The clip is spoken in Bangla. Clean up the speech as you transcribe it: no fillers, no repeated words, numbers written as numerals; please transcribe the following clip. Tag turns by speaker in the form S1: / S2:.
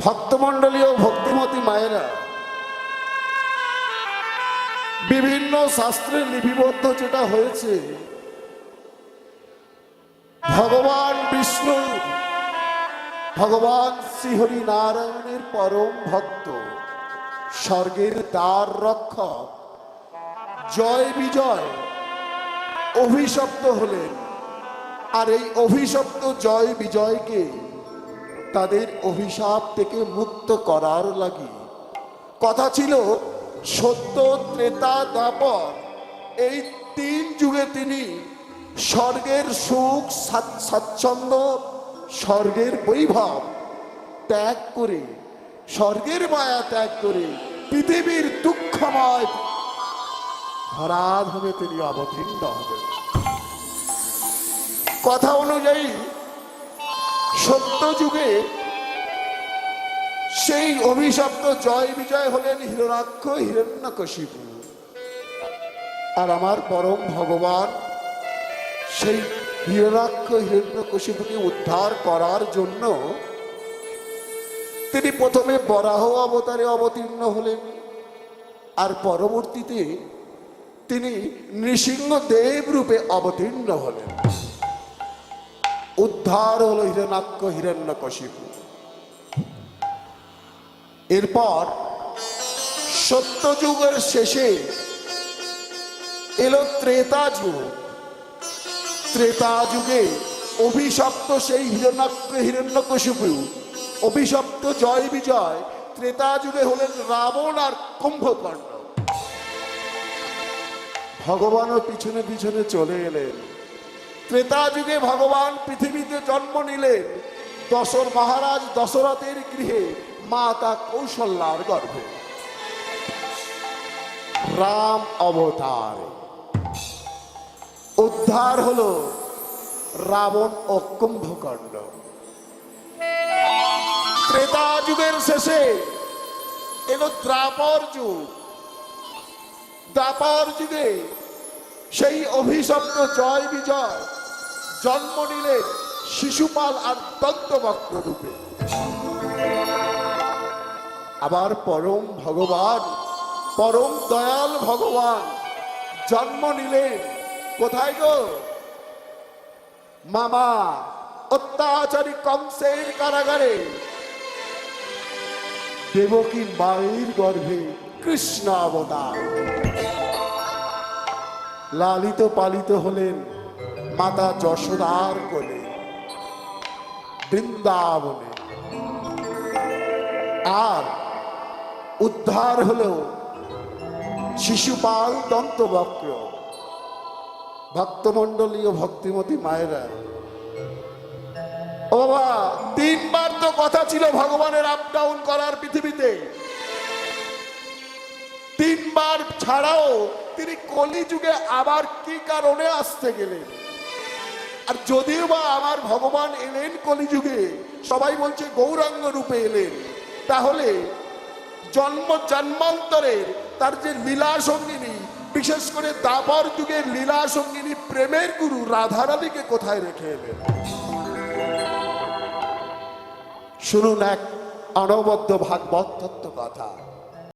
S1: ভক্তমণ্ডলী ও ভক্তিমতী মায়েরা, বিভিন্ন শাস্ত্রে লিপিবদ্ধ যেটা হয়েছে, ভগবান বিষ্ণু ভগবান শ্রীহরি নারায়ণের পরম ভক্ত, স্বর্গের দ্বার রক্ষক জয় বিজয় অভিশপ্ত হলেন। আর এই অভিশপ্ত জয় বিজয়কে তাদের অভিশাপ থেকে মুক্ত করার লাগি কথা ছিল সত্য, ত্রেতা, দ্বাপর এই তিন যুগে তিনি স্বর্গের সুখ স্বাচ্ছন্দ্য, স্বর্গের বৈভব ত্যাগ করে, স্বর্গের মায়া ত্যাগ করে পৃথিবীর দুঃখময় ধরাধামে তিনি অবতীর্ণ হবেন। কথা অনুযায়ী সত্য যুগে সেই অভিশপ্ত জয় বিজয় হলেন হিরণ্যাক্ষ, হিরণ্যকশিপু। আর আমার পরম ভগবান সেই হিরণ্যাক্ষ, হিরণ্যকশিপুকে উদ্ধার করার জন্য তিনি প্রথমে বরাহ অবতারে অবতীর্ণ হলেন, আর পরবর্তীতে তিনি নৃসিংহদেব রূপে অবতীর্ণ হলেন। উদ্ধার হলো হিরণ্যাক্ষ, হিরণ্যকশিপু। এরপর সত্যযুগের শেষে এলো ত্রেতা যুগ। ত্রেতা যুগে অভিশপ্ত সেই হিরণ্যাক্ষ, হিরণ্যকশিপু, অভিশপ্ত জয় বিজয় ত্রেতা যুগে হলেন রাবণ আর কুম্ভকর্ণ। ভগবানও পিছনে পিছনে চলে এলেন। ত্রেতা যুগে ভগবান পৃথিবীতে জন্ম নিলেন মহারাজ দশরথের গৃহে মাতা কৌশল্যার গর্ভে। রাম অবতার, উদ্ধার হলো রাবণ ও কুম্ভকর্ণ। ত্রেতা যুগের শেষে এলো দ্বাপর যুগ। দ্বাপর যুগে সেই অভিশপ্ত জয় বিজয় জন্ম নিলেন শিশুপাল আর দন্তবক্র রূপে। আবার পরম ভগবান, পরম দয়াল ভগবান জন্ম নিলেন কোথায় গো? মামা অত্যাচারী কংসের কারাগারে, দেবকী মায়ের গর্ভে কৃষ্ণ অবতার। লালিত পালিত হলেন মাতা যশোদার কোলে বৃন্দাবনে। আর উদ্ধার হলো শিশুপাল দন্তবক্র। ভক্তমণ্ডলী ও ভক্তিমতী মায়েরা, ও বাবা, তিনবার তো কথা ছিল ভগবানের আপ ডাউন করার পৃথিবীতে। তিনবার ছাড়াও তিনি কলিযুগে আবার কি কারণে আসতে গেলেন? আর যদিও বা আমার ভগবান এলেন কলিযুগে, সবাই বলছে গৌরাঙ্গ রূপে এলেন, তাহলে জন্মান্তরের তার যে লীলা সঙ্গিনী, বিশেষ করে দ্বাপর যুগের লীলা সঙ্গিনী প্রেমের গুরু রাধারানীকে কোথায় রেখে এলেন? শুনুন এক অনবদ্য ভাগবত তত্ত্ব কথা।